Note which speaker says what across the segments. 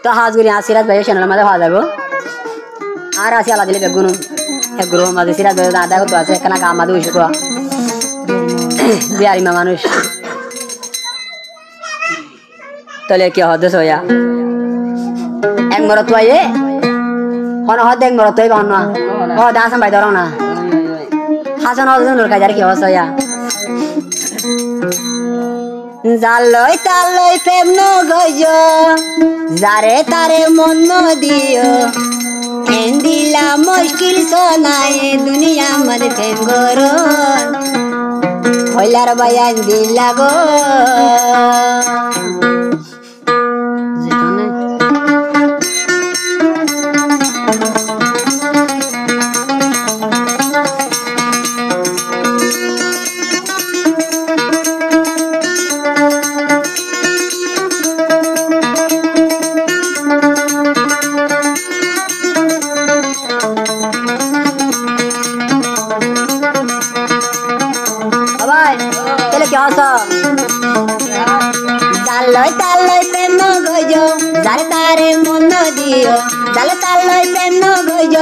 Speaker 1: তো হাজগুড়ি সিরাজ ভাই চ্যানেল মাঝে হওয়া যাবো আর আসি আলাদা দিলে বেগুন এগুলো মাঝে সিরাজ ভাই দাদা কত আছে এখানে কাম মাঝে উইসু কোয়া বিহারি মা মানুষ তাহলে কি হতে সয়া এক মরত পাইয়ে হন হতে এক মরত পাই বান্ন ও দাসন ভাই ধরো না হাসন হজন লোক কাজার কি হসয়া জালই তালই প্রেম ন গজ যারে তারে মন দিও এন্দিলা মুশকিল সোনায় দুনিয়া মদ প্রেম গরো হইলার বায়ান দিলা গো জালই তালই প্রেম গজ যার তারে মন দিও জাল তালই প্রেম গজ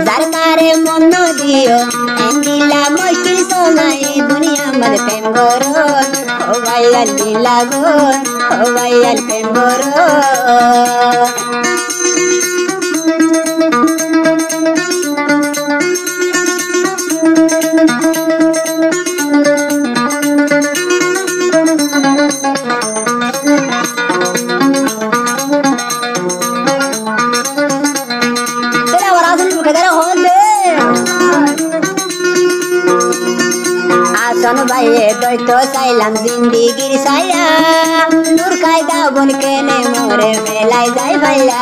Speaker 1: যার তারে মন দিও এন্দিলা মুশকিল সোনাই দুনিয়া মদ প্রেম গরো ও ভাইয়াল দিলা গো ও ভাইয়াল প্রেম গরো ভাইয়ে দৈতো চাইলাম জিন্দিগির সাইয়া নূর কায়দা বন কেনে মোরে মেলাই যাই ভাইয়া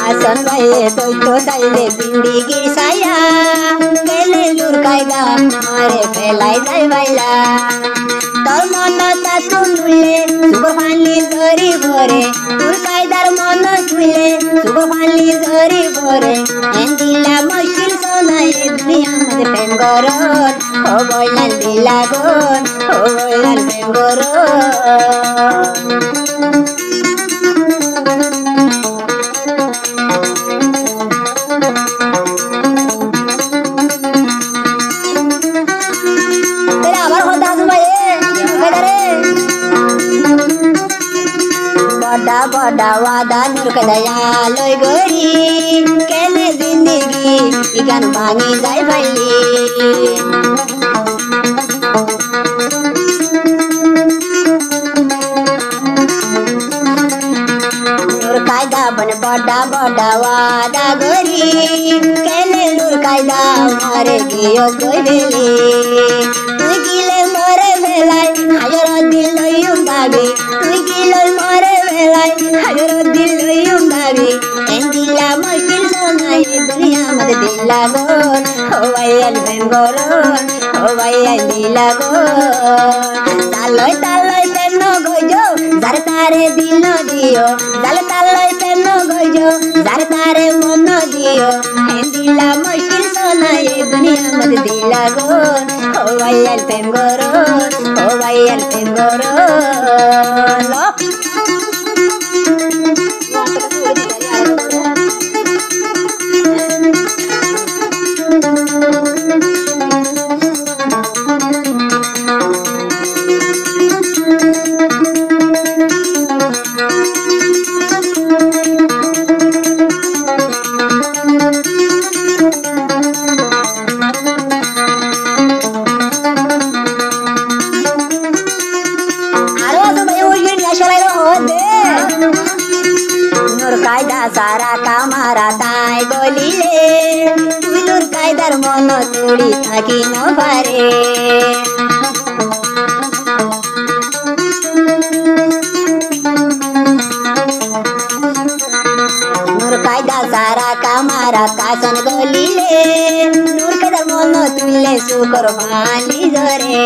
Speaker 1: আসন ভাইয়ে দৈতো চাইলে জিন্দিগির সাইয়া কেনে নূর কায়দা মোরে মেলাই যাই ভাইয়া তোর মন তা তুললে সুগর পানি ধরি ভরে তোর কায়দার মন তুলে সুগর পানি ধরি ভরে এন্দিলা মুশকিল সোনাই দুনিয়া মদ প্রেম গরো ও বইলাল দিলা গো ও বইলাল প্রেম গরো बड़ा वादा नूर का दयाल गोरी केने जिंदगी इगन भांगी जाय भैली नूर कायदा बन बड़ा बड़ा वादा गोरी केने नूर कायदा मारे गियो कोई बेली तू गिले मोरे बेलाई हाजर दिल लइयो बाबी तू गिले मोरे हजरो दिल दावी एंदिला मुश्किल सोनाई दुनिया मद दिला गो हो वायल प्रेम गरो हो वायल दिला गो तालय तालय प्रेम गजो जार तारे दिल दियो जाल तालय प्रेम गजो जार तारे मन दियो एंदिला मुश्किल सोनाई दुनिया मद दिला गो हो वायल प्रेम गरो हो वायल प्रेम गरो लो सारा कामारा ताई गलिले तुलुर कायदार मन तुड़ी थाकी न पारे नूर कायदा सारा कामारा कासन गलिले नूर कायदार मन तुले सुकर भाली जरे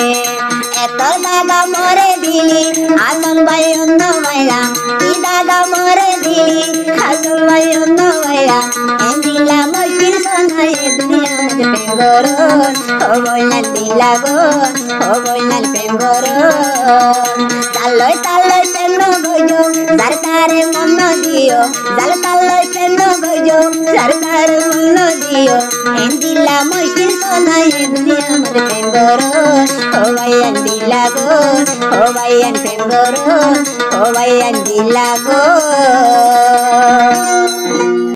Speaker 1: এত দাদা মরে দিলি আসল ভাই অন্য ভাইরা কি দাদা মরে দিলি আসল ভাই অন্য ভাইরা দিলা মসজিদ সোনাই দুনিয়া মধ্যে প্রেম করো ও বইনাল দিলা গো ও বইনাল প্রেম করো তালয় তালয় প্রেম গইজো সরকারে মন দিও জাল তালয় প্রেম গইজো সরকারে মন দিও দিলা মসজিদ সোনাই দুনিয়া মধ্যে প্রেম করো ও ভাইয়ান দিলা গো ও ভাইয়ান প্রেম করো ও ভাইয়ান দিলা গো